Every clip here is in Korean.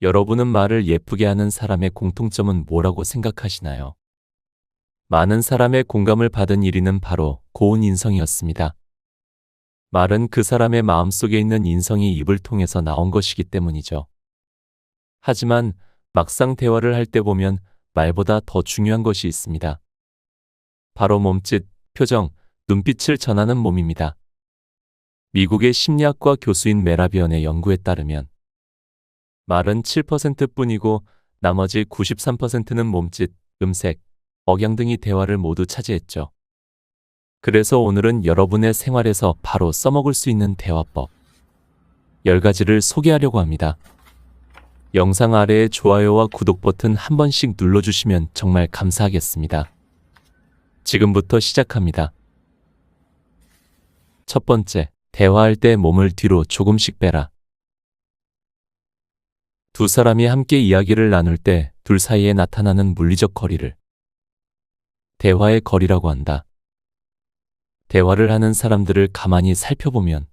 여러분은 말을 예쁘게 하는 사람의 공통점은 뭐라고 생각하시나요? 많은 사람의 공감을 받은 1위는 바로 고운 인성이었습니다. 말은 그 사람의 마음속에 있는 인성이 입을 통해서 나온 것이기 때문이죠. 하지만 막상 대화를 할 때 보면 말보다 더 중요한 것이 있습니다. 바로 몸짓, 표정, 눈빛을 전하는 몸입니다. 미국의 심리학과 교수인 메라비언의 연구에 따르면 말은 7%뿐이고 나머지 93%는 몸짓, 음색, 억양 등이 대화를 모두 차지했죠. 그래서 오늘은 여러분의 생활에서 바로 써먹을 수 있는 대화법 10가지를 소개하려고 합니다. 영상 아래에 좋아요와 구독 버튼 한 번씩 눌러주시면 정말 감사하겠습니다. 지금부터 시작합니다. 첫 번째, 대화할 때 몸을 뒤로 조금씩 빼라. 두 사람이 함께 이야기를 나눌 때 둘 사이에 나타나는 물리적 거리를 대화의 거리라고 한다. 대화를 하는 사람들을 가만히 살펴보면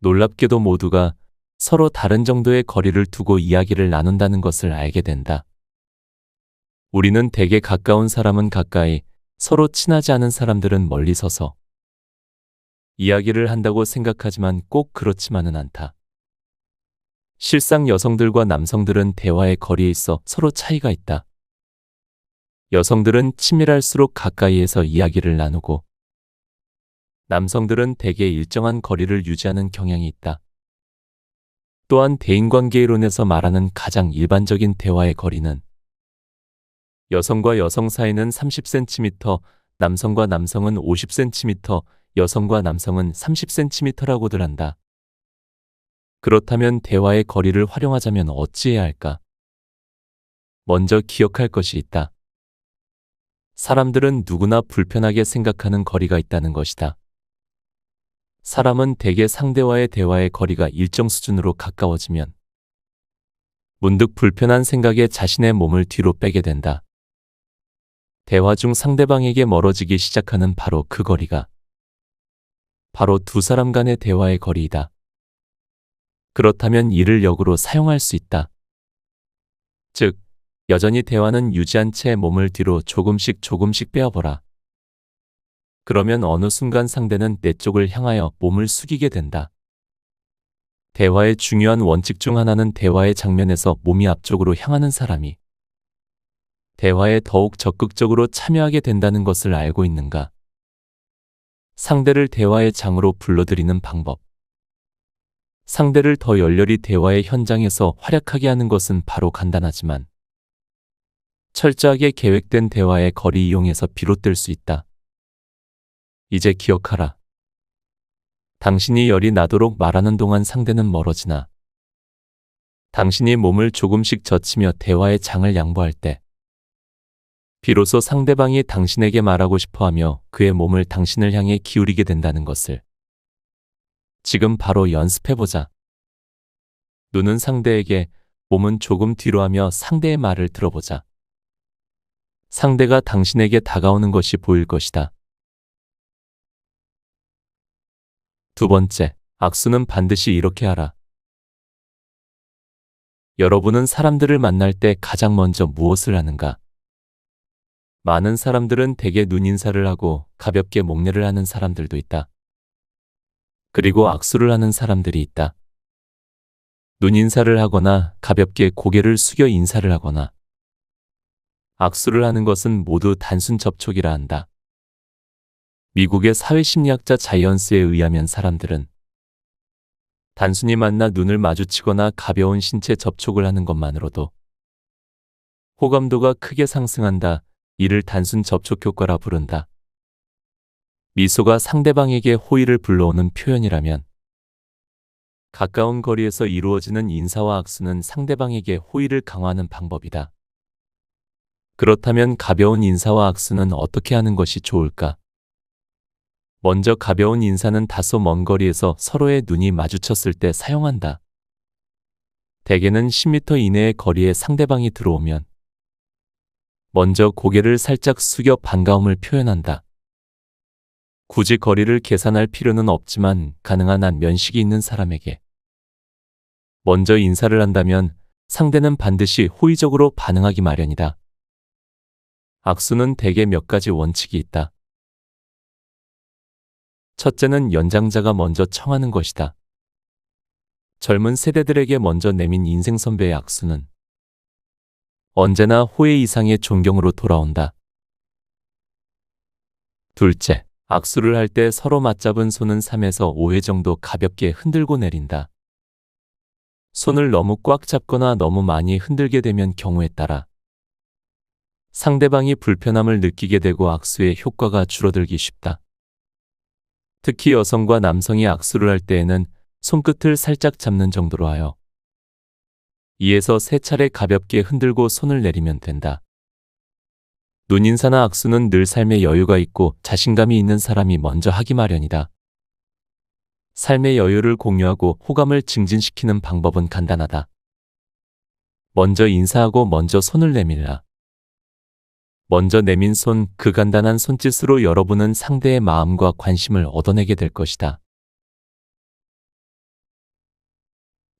놀랍게도 모두가 서로 다른 정도의 거리를 두고 이야기를 나눈다는 것을 알게 된다. 우리는 대개 가까운 사람은 가까이, 서로 친하지 않은 사람들은 멀리 서서 이야기를 한다고 생각하지만 꼭 그렇지만은 않다. 실상 여성들과 남성들은 대화의 거리에 있어 서로 차이가 있다. 여성들은 친밀할수록 가까이에서 이야기를 나누고 남성들은 대개 일정한 거리를 유지하는 경향이 있다. 또한 대인관계이론에서 말하는 가장 일반적인 대화의 거리는 여성과 여성 사이는 30cm, 남성과 남성은 50cm, 여성과 남성은 30cm라고들 한다. 그렇다면 대화의 거리를 활용하자면 어찌해야 할까? 먼저 기억할 것이 있다. 사람들은 누구나 불편하게 생각하는 거리가 있다는 것이다. 사람은 대개 상대와의 대화의 거리가 일정 수준으로 가까워지면 문득 불편한 생각에 자신의 몸을 뒤로 빼게 된다. 대화 중 상대방에게 멀어지기 시작하는 바로 그 거리가 바로 두 사람 간의 대화의 거리이다. 그렇다면 이를 역으로 사용할 수 있다. 즉, 여전히 대화는 유지한 채 몸을 뒤로 조금씩 빼어보라. 그러면 어느 순간 상대는 내 쪽을 향하여 몸을 숙이게 된다. 대화의 중요한 원칙 중 하나는 대화의 장면에서 몸이 앞쪽으로 향하는 사람이 대화에 더욱 적극적으로 참여하게 된다는 것을 알고 있는가? 상대를 대화의 장으로 불러들이는 방법. 상대를 더 열렬히 대화의 현장에서 활약하게 하는 것은 바로 간단하지만 철저하게 계획된 대화의 거리 이용에서 비롯될 수 있다. 이제 기억하라. 당신이 열이 나도록 말하는 동안 상대는 멀어지나 당신이 몸을 조금씩 젖히며 대화의 장을 양보할 때 비로소 상대방이 당신에게 말하고 싶어하며 그의 몸을 당신을 향해 기울이게 된다는 것을 지금 바로 연습해보자. 눈은 상대에게, 몸은 조금 뒤로 하며 상대의 말을 들어보자. 상대가 당신에게 다가오는 것이 보일 것이다. 두 번째, 악수는 반드시 이렇게 하라. 여러분은 사람들을 만날 때 가장 먼저 무엇을 하는가? 많은 사람들은 대개 눈인사를 하고 가볍게 목례를 하는 사람들도 있다. 그리고 악수를 하는 사람들이 있다. 눈인사를 하거나 가볍게 고개를 숙여 인사를 하거나 악수를 하는 것은 모두 단순 접촉이라 한다. 미국의 사회심리학자 자이언스에 의하면 사람들은 단순히 만나 눈을 마주치거나 가벼운 신체 접촉을 하는 것만으로도 호감도가 크게 상승한다. 이를 단순 접촉 효과라 부른다. 미소가 상대방에게 호의를 불러오는 표현이라면 가까운 거리에서 이루어지는 인사와 악수는 상대방에게 호의를 강화하는 방법이다. 그렇다면 가벼운 인사와 악수는 어떻게 하는 것이 좋을까? 먼저 가벼운 인사는 다소 먼 거리에서 서로의 눈이 마주쳤을 때 사용한다. 대개는 10m 이내의 거리에 상대방이 들어오면 먼저 고개를 살짝 숙여 반가움을 표현한다. 굳이 거리를 계산할 필요는 없지만 가능한 한 면식이 있는 사람에게 먼저 인사를 한다면 상대는 반드시 호의적으로 반응하기 마련이다. 악수는 대개 몇 가지 원칙이 있다. 첫째는 연장자가 먼저 청하는 것이다. 젊은 세대들에게 먼저 내민 인생 선배의 악수는 언제나 호의 이상의 존경으로 돌아온다. 둘째, 악수를 할 때 서로 맞잡은 손은 3에서 5회 정도 가볍게 흔들고 내린다. 손을 너무 꽉 잡거나 너무 많이 흔들게 되면 경우에 따라 상대방이 불편함을 느끼게 되고 악수의 효과가 줄어들기 쉽다. 특히 여성과 남성이 악수를 할 때에는 손끝을 살짝 잡는 정도로 하여 2에서 3차례 가볍게 흔들고 손을 내리면 된다. 눈인사나 악수는 늘 삶에 여유가 있고 자신감이 있는 사람이 먼저 하기 마련이다. 삶의 여유를 공유하고 호감을 증진시키는 방법은 간단하다. 먼저 인사하고 먼저 손을 내밀라. 먼저 내민 손, 그 간단한 손짓으로 여러분은 상대의 마음과 관심을 얻어내게 될 것이다.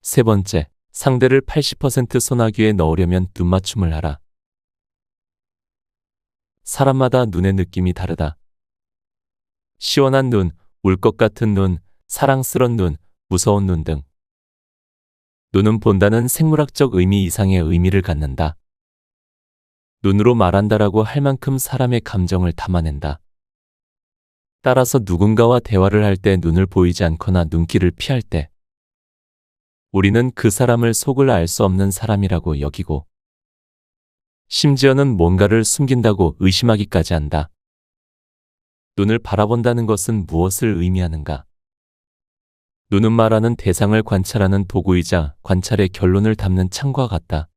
세 번째, 상대를 80% 손아귀에 넣으려면 눈맞춤을 하라. 사람마다 눈의 느낌이 다르다. 시원한 눈, 울 것 같은 눈, 사랑스런 눈, 무서운 눈 등. 눈은 본다는 생물학적 의미 이상의 의미를 갖는다. 눈으로 말한다라고 할 만큼 사람의 감정을 담아낸다. 따라서 누군가와 대화를 할 때 눈을 보이지 않거나 눈길을 피할 때 우리는 그 사람을 속을 알 수 없는 사람이라고 여기고 심지어는 뭔가를 숨긴다고 의심하기까지 한다. 눈을 바라본다는 것은 무엇을 의미하는가? 눈은 말하는 대상을 관찰하는 도구이자 관찰의 결론을 담는 창과 같다.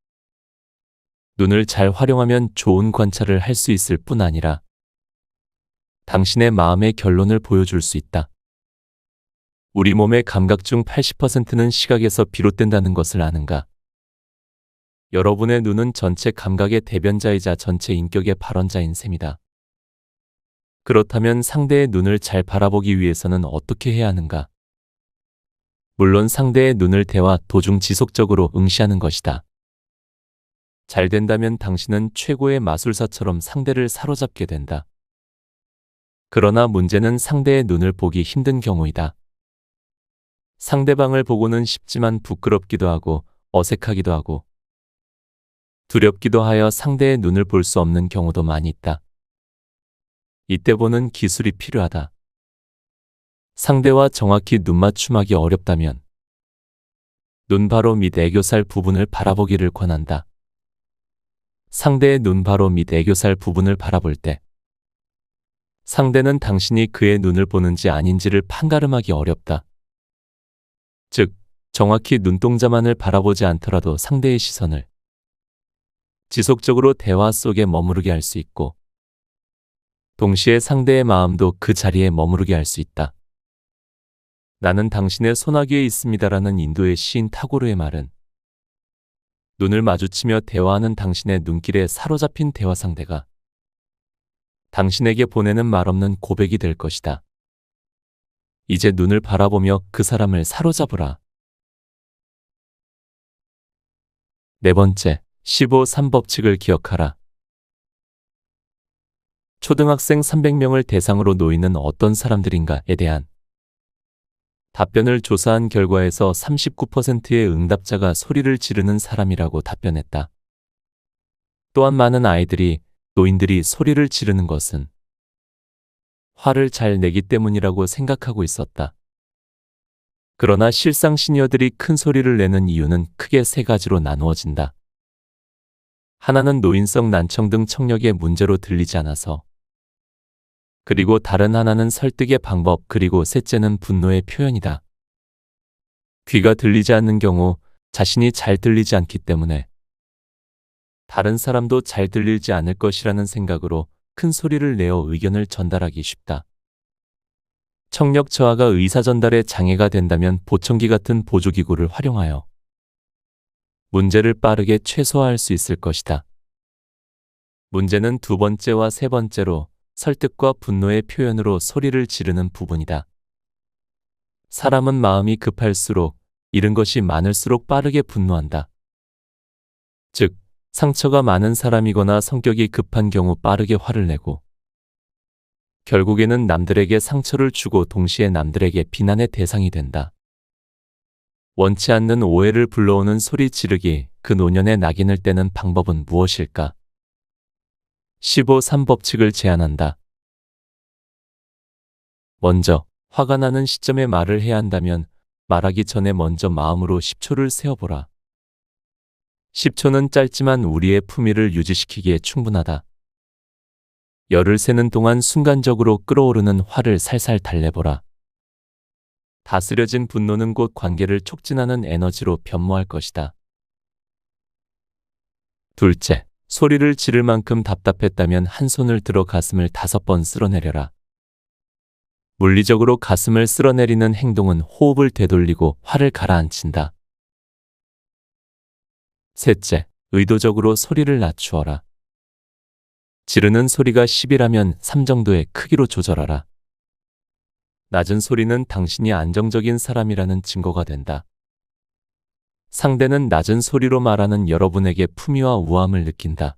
눈을 잘 활용하면 좋은 관찰을 할 수 있을 뿐 아니라 당신의 마음의 결론을 보여줄 수 있다. 우리 몸의 감각 중 80%는 시각에서 비롯된다는 것을 아는가? 여러분의 눈은 전체 감각의 대변자이자 전체 인격의 발원자인 셈이다. 그렇다면 상대의 눈을 잘 바라보기 위해서는 어떻게 해야 하는가? 물론 상대의 눈을 대화 도중 지속적으로 응시하는 것이다. 잘 된다면 당신은 최고의 마술사처럼 상대를 사로잡게 된다. 그러나 문제는 상대의 눈을 보기 힘든 경우이다. 상대방을 보고는 싶지만 부끄럽기도 하고 어색하기도 하고 두렵기도 하여 상대의 눈을 볼 수 없는 경우도 많이 있다. 이때 보는 기술이 필요하다. 상대와 정확히 눈맞춤하기 어렵다면 눈 바로 밑 애교살 부분을 바라보기를 권한다. 상대의 눈 바로 밑 애교살 부분을 바라볼 때 상대는 당신이 그의 눈을 보는지 아닌지를 판가름하기 어렵다. 즉, 정확히 눈동자만을 바라보지 않더라도 상대의 시선을 지속적으로 대화 속에 머무르게 할 수 있고 동시에 상대의 마음도 그 자리에 머무르게 할 수 있다. 나는 당신의 손아귀에 있습니다라는 인도의 시인 타고르의 말은 눈을 마주치며 대화하는 당신의 눈길에 사로잡힌 대화 상대가 당신에게 보내는 말 없는 고백이 될 것이다. 이제 눈을 바라보며 그 사람을 사로잡으라. 네 번째, 15-3 법칙을 기억하라. 초등학생 300명을 대상으로 노이는 어떤 사람들인가에 대한 답변을 조사한 결과에서 39%의 응답자가 소리를 지르는 사람이라고 답변했다. 또한 많은 아이들이 노인들이 소리를 지르는 것은 화를 잘 내기 때문이라고 생각하고 있었다. 그러나 실상 시니어들이 큰 소리를 내는 이유는 크게 세 가지로 나누어진다. 하나는 노인성 난청 등 청력의 문제로 들리지 않아서, 그리고 다른 하나는 설득의 방법, 그리고 셋째는 분노의 표현이다. 귀가 들리지 않는 경우 자신이 잘 들리지 않기 때문에 다른 사람도 잘 들리지 않을 것이라는 생각으로 큰 소리를 내어 의견을 전달하기 쉽다. 청력 저하가 의사 전달에 장애가 된다면 보청기 같은 보조기구를 활용하여 문제를 빠르게 최소화할 수 있을 것이다. 문제는 두 번째와 세 번째로 설득과 분노의 표현으로 소리를 지르는 부분이다. 사람은 마음이 급할수록 잃은 것이 많을수록 빠르게 분노한다. 즉, 상처가 많은 사람이거나 성격이 급한 경우 빠르게 화를 내고 결국에는 남들에게 상처를 주고 동시에 남들에게 비난의 대상이 된다. 원치 않는 오해를 불러오는 소리 지르기, 그 노년의 낙인을 떼는 방법은 무엇일까? 15.3 법칙을 제안한다. 먼저, 화가 나는 시점에 말을 해야 한다면 말하기 전에 먼저 마음으로 10초를 세어보라. 10초는 짧지만 우리의 품위를 유지시키기에 충분하다. 열을 세는 동안 순간적으로 끓어오르는 화를 살살 달래보라. 다스려진 분노는 곧 관계를 촉진하는 에너지로 변모할 것이다. 둘째, 소리를 지를 만큼 답답했다면 한 손을 들어 가슴을 5번 쓸어내려라. 물리적으로 가슴을 쓸어내리는 행동은 호흡을 되돌리고 화를 가라앉힌다. 셋째, 의도적으로 소리를 낮추어라. 지르는 소리가 10이라면 3 정도의 크기로 조절하라. 낮은 소리는 당신이 안정적인 사람이라는 증거가 된다. 상대는 낮은 소리로 말하는 여러분에게 품위와 우아함을 느낀다.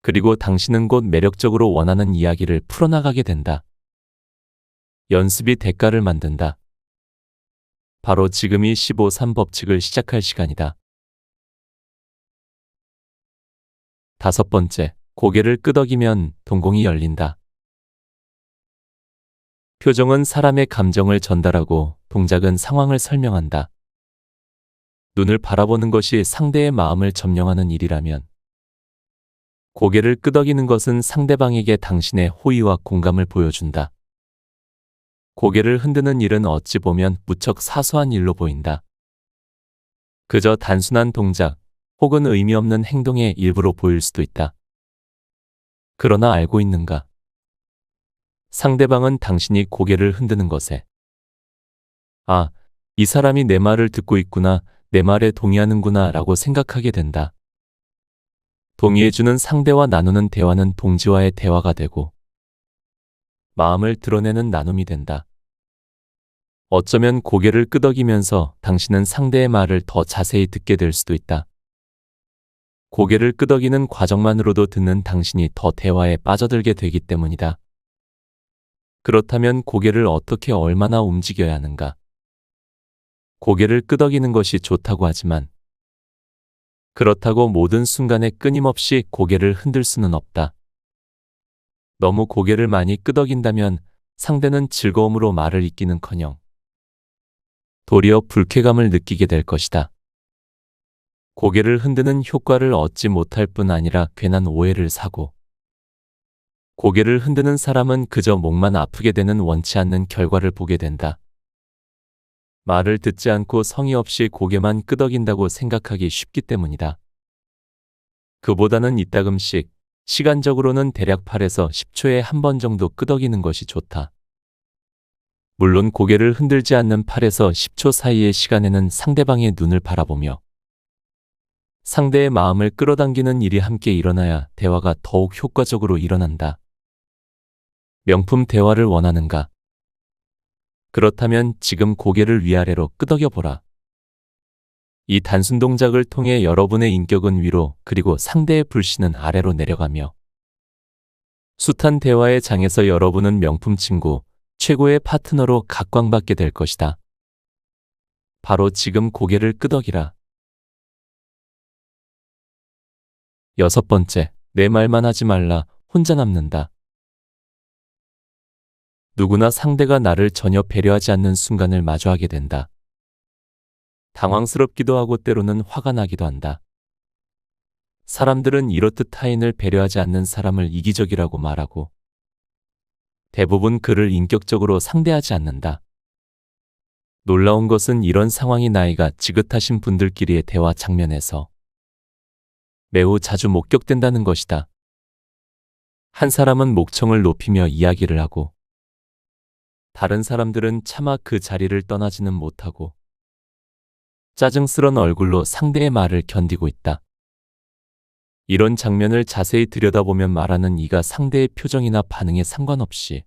그리고 당신은 곧 매력적으로 원하는 이야기를 풀어나가게 된다. 연습이 대가를 만든다. 바로 지금이 15.3 법칙을 시작할 시간이다. 5번째, 고개를 끄덕이면 동공이 열린다. 표정은 사람의 감정을 전달하고 동작은 상황을 설명한다. 눈을 바라보는 것이 상대의 마음을 점령하는 일이라면 고개를 끄덕이는 것은 상대방에게 당신의 호의와 공감을 보여준다. 고개를 흔드는 일은 어찌 보면 무척 사소한 일로 보인다. 그저 단순한 동작 혹은 의미 없는 행동의 일부로 보일 수도 있다. 그러나 알고 있는가? 상대방은 당신이 고개를 흔드는 것에 아, 이 사람이 내 말을 듣고 있구나, 내 말에 동의하는구나 라고 생각하게 된다. 동의해주는 상대와 나누는 대화는 동지와의 대화가 되고 마음을 드러내는 나눔이 된다. 어쩌면 고개를 끄덕이면서 당신은 상대의 말을 더 자세히 듣게 될 수도 있다. 고개를 끄덕이는 과정만으로도 듣는 당신이 더 대화에 빠져들게 되기 때문이다. 그렇다면 고개를 어떻게 얼마나 움직여야 하는가? 고개를 끄덕이는 것이 좋다고 하지만 그렇다고 모든 순간에 끊임없이 고개를 흔들 수는 없다. 너무 고개를 많이 끄덕인다면 상대는 즐거움으로 말을 잇기는커녕 도리어 불쾌감을 느끼게 될 것이다. 고개를 흔드는 효과를 얻지 못할 뿐 아니라 괜한 오해를 사고 고개를 흔드는 사람은 그저 목만 아프게 되는 원치 않는 결과를 보게 된다. 말을 듣지 않고 성의 없이 고개만 끄덕인다고 생각하기 쉽기 때문이다. 그보다는 이따금씩 시간적으로는 대략 8에서 10초에 한 번 정도 끄덕이는 것이 좋다. 물론 고개를 흔들지 않는 8에서 10초 사이의 시간에는 상대방의 눈을 바라보며 상대의 마음을 끌어당기는 일이 함께 일어나야 대화가 더욱 효과적으로 일어난다. 명품 대화를 원하는가? 그렇다면 지금 고개를 위아래로 끄덕여 보라. 이 단순 동작을 통해 여러분의 인격은 위로 그리고 상대의 불신은 아래로 내려가며 숱한 대화의 장에서 여러분은 명품 친구, 최고의 파트너로 각광받게 될 것이다. 바로 지금 고개를 끄덕이라. 6번째, 내 말만 하지 말라, 혼자 남는다. 누구나 상대가 나를 전혀 배려하지 않는 순간을 마주하게 된다. 당황스럽기도 하고 때로는 화가 나기도 한다. 사람들은 이렇듯 타인을 배려하지 않는 사람을 이기적이라고 말하고 대부분 그를 인격적으로 상대하지 않는다. 놀라운 것은 이런 상황이 나이가 지긋하신 분들끼리의 대화 장면에서 매우 자주 목격된다는 것이다. 한 사람은 목청을 높이며 이야기를 하고 다른 사람들은 차마 그 자리를 떠나지는 못하고 짜증스런 얼굴로 상대의 말을 견디고 있다. 이런 장면을 자세히 들여다보면 말하는 이가 상대의 표정이나 반응에 상관없이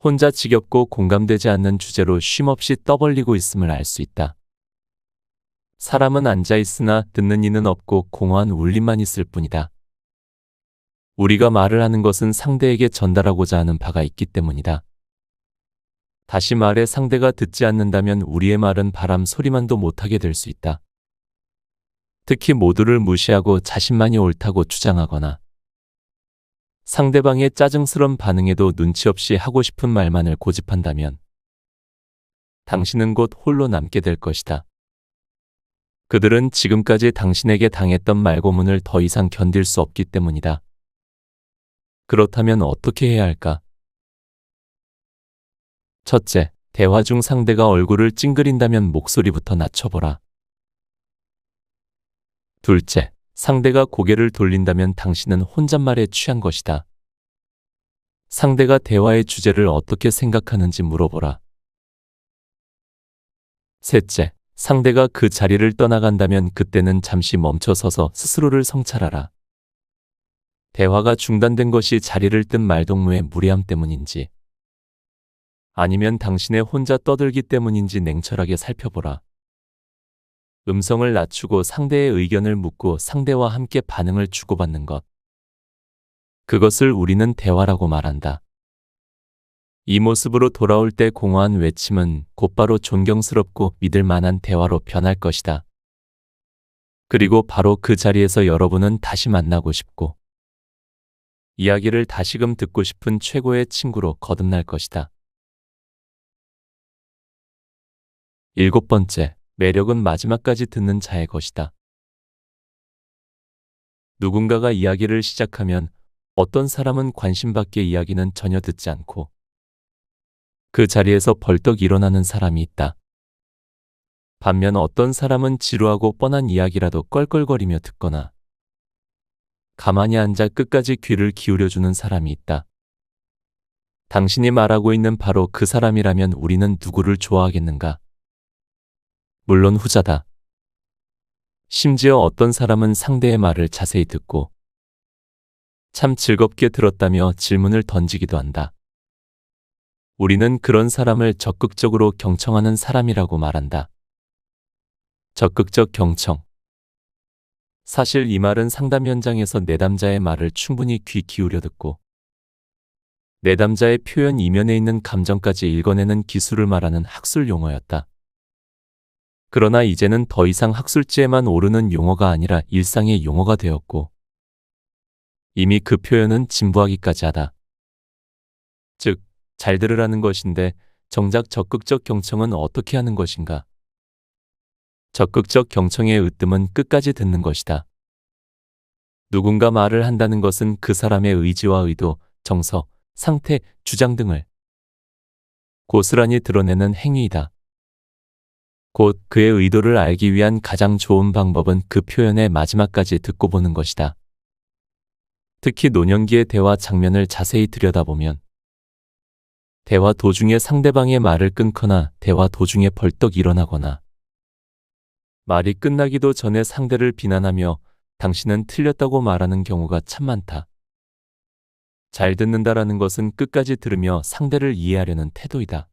혼자 지겹고 공감되지 않는 주제로 쉼없이 떠벌리고 있음을 알 수 있다. 사람은 앉아 있으나 듣는 이는 없고 공허한 울림만 있을 뿐이다. 우리가 말을 하는 것은 상대에게 전달하고자 하는 바가 있기 때문이다. 다시 말해 상대가 듣지 않는다면 우리의 말은 바람 소리만도 못하게 될 수 있다. 특히 모두를 무시하고 자신만이 옳다고 주장하거나 상대방의 짜증스런 반응에도 눈치 없이 하고 싶은 말만을 고집한다면 당신은 곧 홀로 남게 될 것이다. 그들은 지금까지 당신에게 당했던 말고문을 더 이상 견딜 수 없기 때문이다. 그렇다면 어떻게 해야 할까? 첫째, 대화 중 상대가 얼굴을 찡그린다면 목소리부터 낮춰보라. 둘째, 상대가 고개를 돌린다면 당신은 혼잣말에 취한 것이다. 상대가 대화의 주제를 어떻게 생각하는지 물어보라. 셋째, 상대가 그 자리를 떠나간다면 그때는 잠시 멈춰서서 스스로를 성찰하라. 대화가 중단된 것이 자리를 뜬 말동무의 무례함 때문인지 아니면 당신의 혼자 떠들기 때문인지 냉철하게 살펴보라. 음성을 낮추고 상대의 의견을 묻고 상대와 함께 반응을 주고받는 것. 그것을 우리는 대화라고 말한다. 이 모습으로 돌아올 때 공허한 외침은 곧바로 존경스럽고 믿을 만한 대화로 변할 것이다. 그리고 바로 그 자리에서 여러분은 다시 만나고 싶고 이야기를 다시금 듣고 싶은 최고의 친구로 거듭날 것이다. 일곱 번째, 매력은 마지막까지 듣는 자의 것이다. 누군가가 이야기를 시작하면 어떤 사람은 관심 밖의 이야기는 전혀 듣지 않고 그 자리에서 벌떡 일어나는 사람이 있다. 반면 어떤 사람은 지루하고 뻔한 이야기라도 껄껄거리며 듣거나 가만히 앉아 끝까지 귀를 기울여주는 사람이 있다. 당신이 말하고 있는 바로 그 사람이라면 우리는 누구를 좋아하겠는가? 물론 후자다. 심지어 어떤 사람은 상대의 말을 자세히 듣고 참 즐겁게 들었다며 질문을 던지기도 한다. 우리는 그런 사람을 적극적으로 경청하는 사람이라고 말한다. 적극적 경청. 사실 이 말은 상담 현장에서 내담자의 말을 충분히 귀 기울여 듣고 내담자의 표현 이면에 있는 감정까지 읽어내는 기술을 말하는 학술 용어였다. 그러나 이제는 더 이상 학술지에만 오르는 용어가 아니라 일상의 용어가 되었고 이미 그 표현은 진부하기까지 하다. 즉, 잘 들으라는 것인데 정작 적극적 경청은 어떻게 하는 것인가? 적극적 경청의 으뜸은 끝까지 듣는 것이다. 누군가 말을 한다는 것은 그 사람의 의지와 의도, 정서, 상태, 주장 등을 고스란히 드러내는 행위이다. 곧 그의 의도를 알기 위한 가장 좋은 방법은 그 표현의 마지막까지 듣고 보는 것이다. 특히 노년기의 대화 장면을 자세히 들여다보면 대화 도중에 상대방의 말을 끊거나 대화 도중에 벌떡 일어나거나 말이 끝나기도 전에 상대를 비난하며 당신은 틀렸다고 말하는 경우가 참 많다. 잘 듣는다라는 것은 끝까지 들으며 상대를 이해하려는 태도이다.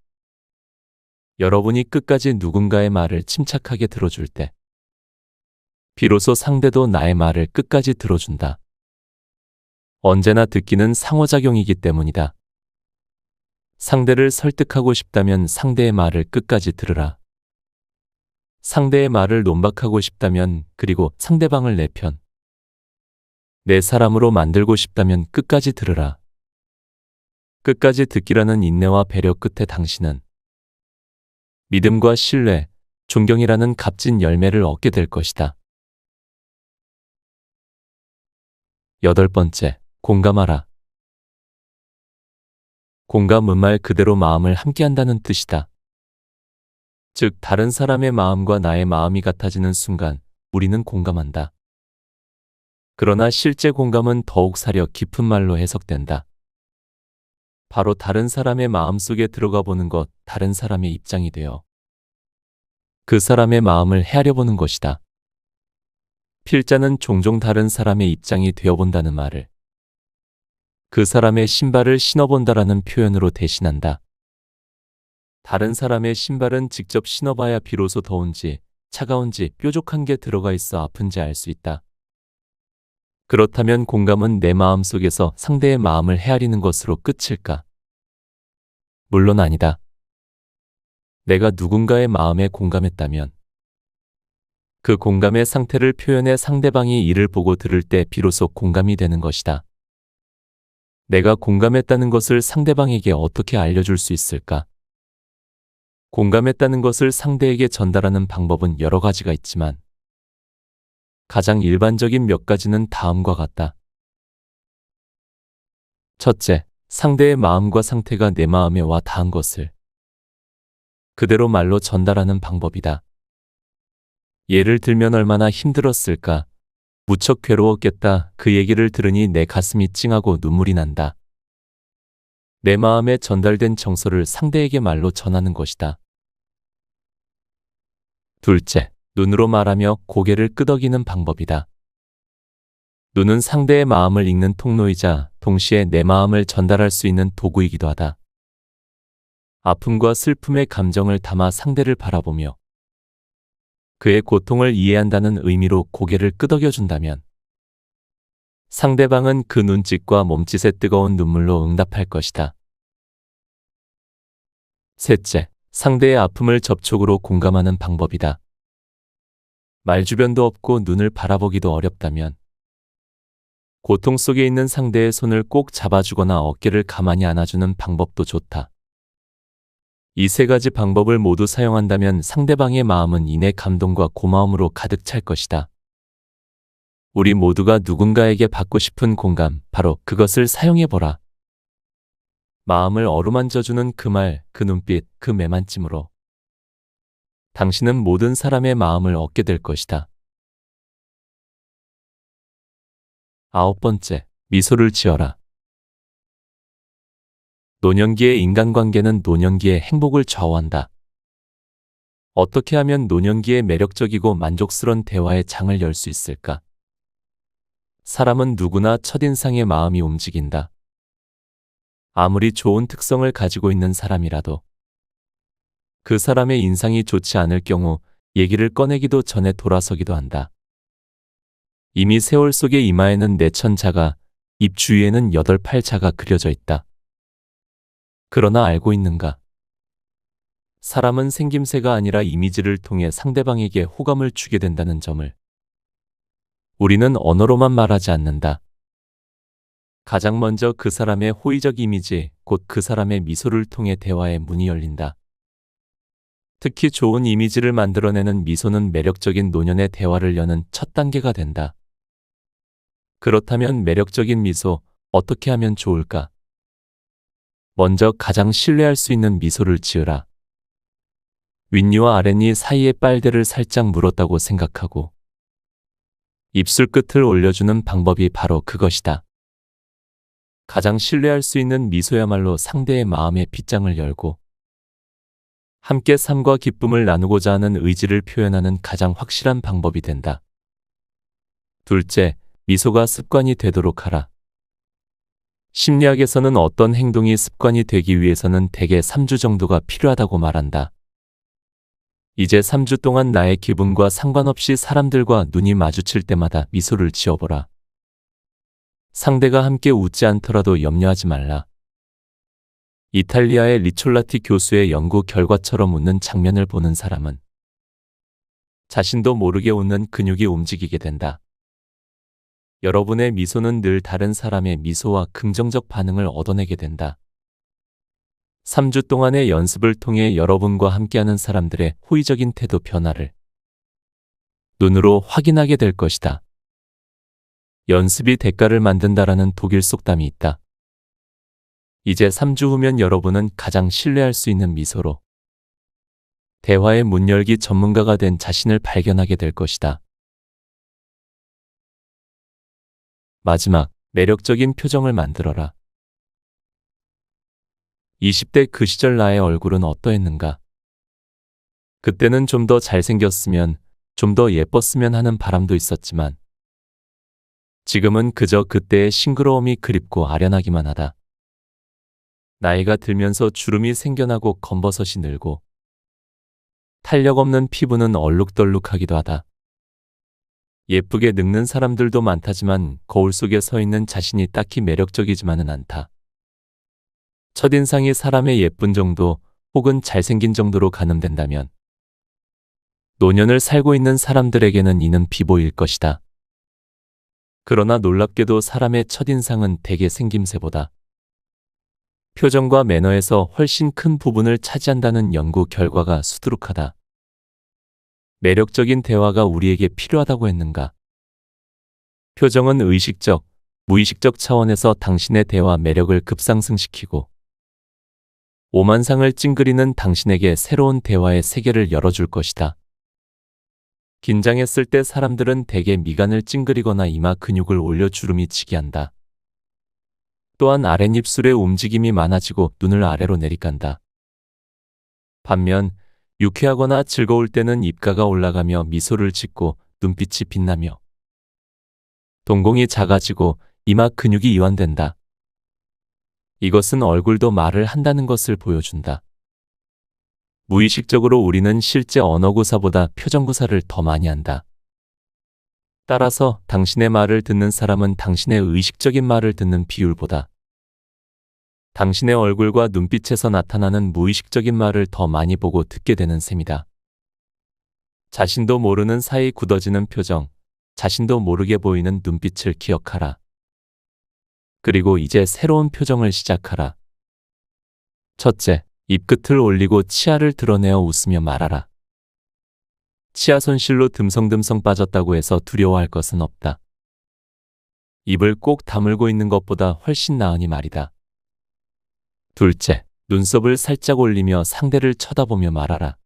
여러분이 끝까지 누군가의 말을 침착하게 들어줄 때 비로소 상대도 나의 말을 끝까지 들어준다. 언제나 듣기는 상호작용이기 때문이다. 상대를 설득하고 싶다면 상대의 말을 끝까지 들으라. 상대의 말을 논박하고 싶다면 그리고 상대방을 내 편, 내 사람으로 만들고 싶다면 끝까지 들으라. 끝까지 듣기라는 인내와 배려 끝에 당신은 믿음과 신뢰, 존경이라는 값진 열매를 얻게 될 것이다. 여덟 번째, 공감하라. 공감은 말 그대로 마음을 함께한다는 뜻이다. 즉, 다른 사람의 마음과 나의 마음이 같아지는 순간 우리는 공감한다. 그러나 실제 공감은 더욱 사려 깊은 말로 해석된다. 바로 다른 사람의 마음속에 들어가 보는 것, 다른 사람의 입장이 되어 그 사람의 마음을 헤아려 보는 것이다. 필자는 종종 다른 사람의 입장이 되어본다는 말을 그 사람의 신발을 신어본다라는 표현으로 대신한다. 다른 사람의 신발은 직접 신어봐야 비로소 더운지 차가운지 뾰족한 게 들어가 있어 아픈지 알 수 있다. 그렇다면 공감은 내 마음 속에서 상대의 마음을 헤아리는 것으로 끝일까? 물론 아니다. 내가 누군가의 마음에 공감했다면 그 공감의 상태를 표현해 상대방이 이를 보고 들을 때 비로소 공감이 되는 것이다. 내가 공감했다는 것을 상대방에게 어떻게 알려줄 수 있을까? 공감했다는 것을 상대에게 전달하는 방법은 여러 가지가 있지만 가장 일반적인 몇 가지는 다음과 같다. 첫째, 상대의 마음과 상태가 내 마음에 와 닿은 것을 그대로 말로 전달하는 방법이다. 예를 들면 얼마나 힘들었을까, 무척 괴로웠겠다, 그 얘기를 들으니 내 가슴이 찡하고 눈물이 난다. 내 마음에 전달된 정서를 상대에게 말로 전하는 것이다. 둘째, 눈으로 말하며 고개를 끄덕이는 방법이다. 눈은 상대의 마음을 읽는 통로이자 동시에 내 마음을 전달할 수 있는 도구이기도 하다. 아픔과 슬픔의 감정을 담아 상대를 바라보며 그의 고통을 이해한다는 의미로 고개를 끄덕여준다면 상대방은 그 눈짓과 몸짓의 뜨거운 눈물로 응답할 것이다. 셋째, 상대의 아픔을 접촉으로 공감하는 방법이다. 말주변도 없고 눈을 바라보기도 어렵다면 고통 속에 있는 상대의 손을 꼭 잡아주거나 어깨를 가만히 안아주는 방법도 좋다. 이 세 가지 방법을 모두 사용한다면 상대방의 마음은 이내 감동과 고마움으로 가득 찰 것이다. 우리 모두가 누군가에게 받고 싶은 공감, 바로 그것을 사용해보라. 마음을 어루만져주는 그 말, 그 눈빛, 그 매만짐으로 당신은 모든 사람의 마음을 얻게 될 것이다. 9번째, 미소를 지어라. 노년기의 인간관계는 노년기의 행복을 좌우한다. 어떻게 하면 노년기에 매력적이고 만족스러운 대화의 장을 열 수 있을까? 사람은 누구나 첫인상의 마음이 움직인다. 아무리 좋은 특성을 가지고 있는 사람이라도 그 사람의 인상이 좋지 않을 경우 얘기를 꺼내기도 전에 돌아서기도 한다. 이미 세월 속의 이마에는 4천자가, 입 주위에는 8팔자가 그려져 있다. 그러나 알고 있는가? 사람은 생김새가 아니라 이미지를 통해 상대방에게 호감을 주게 된다는 점을 우리는 언어로만 말하지 않는다. 가장 먼저 그 사람의 호의적 이미지, 곧 그 사람의 미소를 통해 대화의 문이 열린다. 특히 좋은 이미지를 만들어내는 미소는 매력적인 노년의 대화를 여는 첫 단계가 된다. 그렇다면 매력적인 미소, 어떻게 하면 좋을까? 먼저 가장 신뢰할 수 있는 미소를 지으라. 윗니와 아랫니 사이의 빨대를 살짝 물었다고 생각하고 입술 끝을 올려주는 방법이 바로 그것이다. 가장 신뢰할 수 있는 미소야말로 상대의 마음의 빗장을 열고 함께 삶과 기쁨을 나누고자 하는 의지를 표현하는 가장 확실한 방법이 된다. 둘째, 미소가 습관이 되도록 하라. 심리학에서는 어떤 행동이 습관이 되기 위해서는 대개 3주 정도가 필요하다고 말한다. 이제 3주 동안 나의 기분과 상관없이 사람들과 눈이 마주칠 때마다 미소를 지어보라. 상대가 함께 웃지 않더라도 염려하지 말라. 이탈리아의 리촐라티 교수의 연구 결과처럼 웃는 장면을 보는 사람은 자신도 모르게 웃는 근육이 움직이게 된다. 여러분의 미소는 늘 다른 사람의 미소와 긍정적 반응을 얻어내게 된다. 3주 동안의 연습을 통해 여러분과 함께하는 사람들의 호의적인 태도 변화를 눈으로 확인하게 될 것이다. 연습이 대가를 만든다라는 독일 속담이 있다. 이제 3주 후면 여러분은 가장 신뢰할 수 있는 미소로 대화의 문 열기 전문가가 된 자신을 발견하게 될 것이다. 마지막, 매력적인 표정을 만들어라. 20대 그 시절 나의 얼굴은 어떠했는가? 그때는 좀 더 잘생겼으면, 좀 더 예뻤으면 하는 바람도 있었지만 지금은 그저 그때의 싱그러움이 그립고 아련하기만 하다. 나이가 들면서 주름이 생겨나고 검버섯이 늘고 탄력 없는 피부는 얼룩덜룩하기도 하다. 예쁘게 늙는 사람들도 많다지만 거울 속에 서 있는 자신이 딱히 매력적이지만은 않다. 첫인상이 사람의 예쁜 정도 혹은 잘생긴 정도로 가늠된다면 노년을 살고 있는 사람들에게는 이는 비보일 것이다. 그러나 놀랍게도 사람의 첫인상은 대개 생김새보다 표정과 매너에서 훨씬 큰 부분을 차지한다는 연구 결과가 수두룩하다. 매력적인 대화가 우리에게 필요하다고 했는가? 표정은 의식적, 무의식적 차원에서 당신의 대화 매력을 급상승시키고 오만상을 찡그리는 당신에게 새로운 대화의 세계를 열어줄 것이다. 긴장했을 때 사람들은 대개 미간을 찡그리거나 이마 근육을 올려 주름이 치게 한다. 또한 아랫입술의 움직임이 많아지고 눈을 아래로 내리깐다. 반면 유쾌하거나 즐거울 때는 입가가 올라가며 미소를 짓고 눈빛이 빛나며 동공이 작아지고 이마 근육이 이완된다. 이것은 얼굴도 말을 한다는 것을 보여준다. 무의식적으로 우리는 실제 언어구사보다 표정구사를 더 많이 한다. 따라서 당신의 말을 듣는 사람은 당신의 의식적인 말을 듣는 비율보다 당신의 얼굴과 눈빛에서 나타나는 무의식적인 말을 더 많이 보고 듣게 되는 셈이다. 자신도 모르는 사이 굳어지는 표정, 자신도 모르게 보이는 눈빛을 기억하라. 그리고 이제 새로운 표정을 시작하라. 첫째, 입끝을 올리고 치아를 드러내어 웃으며 말하라. 치아 손실로 듬성듬성 빠졌다고 해서 두려워할 것은 없다. 입을 꼭 다물고 있는 것보다 훨씬 나으니 말이다. 둘째, 눈썹을 살짝 올리며 상대를 쳐다보며 말하라.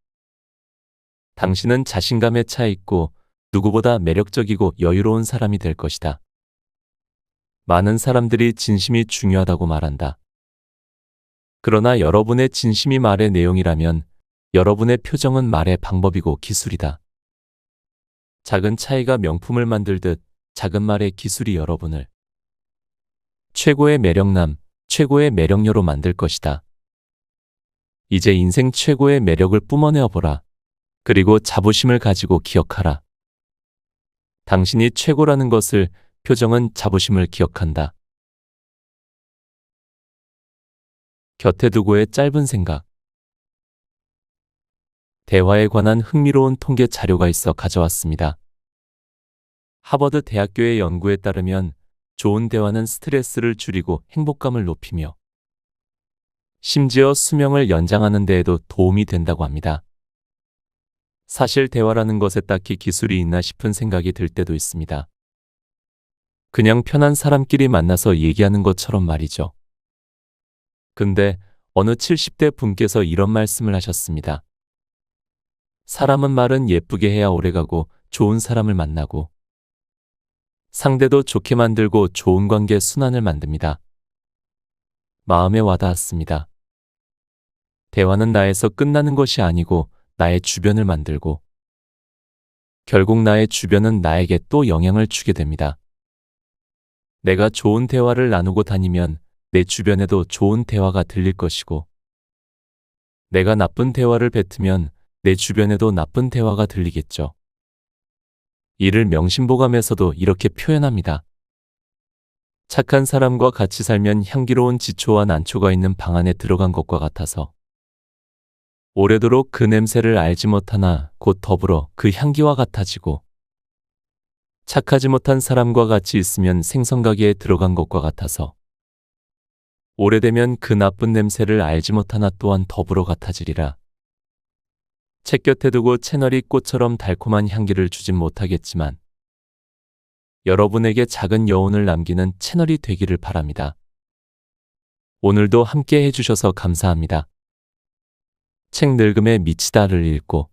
당신은 자신감에 차 있고 누구보다 매력적이고 여유로운 사람이 될 것이다. 많은 사람들이 진심이 중요하다고 말한다. 그러나 여러분의 진심이 말의 내용이라면 여러분의 표정은 말의 방법이고 기술이다. 작은 차이가 명품을 만들듯 작은 말의 기술이 여러분을 최고의 매력남, 최고의 매력녀로 만들 것이다. 이제 인생 최고의 매력을 뿜어내어 보라. 그리고 자부심을 가지고 기억하라. 당신이 최고라는 것을 표정은 자부심을 기억한다. 곁에 두고의 짧은 생각. 대화에 관한 흥미로운 통계 자료가 있어 가져왔습니다. 하버드 대학교의 연구에 따르면 좋은 대화는 스트레스를 줄이고 행복감을 높이며 심지어 수명을 연장하는 데에도 도움이 된다고 합니다. 사실 대화라는 것에 딱히 기술이 있나 싶은 생각이 들 때도 있습니다. 그냥 편한 사람끼리 만나서 얘기하는 것처럼 말이죠. 근데 어느 70대 분께서 이런 말씀을 하셨습니다. 사람은 말은 예쁘게 해야 오래가고 좋은 사람을 만나고 상대도 좋게 만들고 좋은 관계 순환을 만듭니다. 마음에 와닿았습니다. 대화는 나에서 끝나는 것이 아니고 나의 주변을 만들고 결국 나의 주변은 나에게 또 영향을 주게 됩니다. 내가 좋은 대화를 나누고 다니면 내 주변에도 좋은 대화가 들릴 것이고 내가 나쁜 대화를 뱉으면 내 주변에도 나쁜 대화가 들리겠죠. 이를 명심보감에서도 이렇게 표현합니다. 착한 사람과 같이 살면 향기로운 지초와 난초가 있는 방 안에 들어간 것과 같아서 오래도록 그 냄새를 알지 못하나 곧 더불어 그 향기와 같아지고 착하지 못한 사람과 같이 있으면 생선가게에 들어간 것과 같아서 오래되면 그 나쁜 냄새를 알지 못하나 또한 더불어 같아지리라. 책 곁에 두고 채널이 꽃처럼 달콤한 향기를 주진 못하겠지만 여러분에게 작은 여운을 남기는 채널이 되기를 바랍니다. 오늘도 함께 해주셔서 감사합니다. 책 늙음에 미치다를 읽고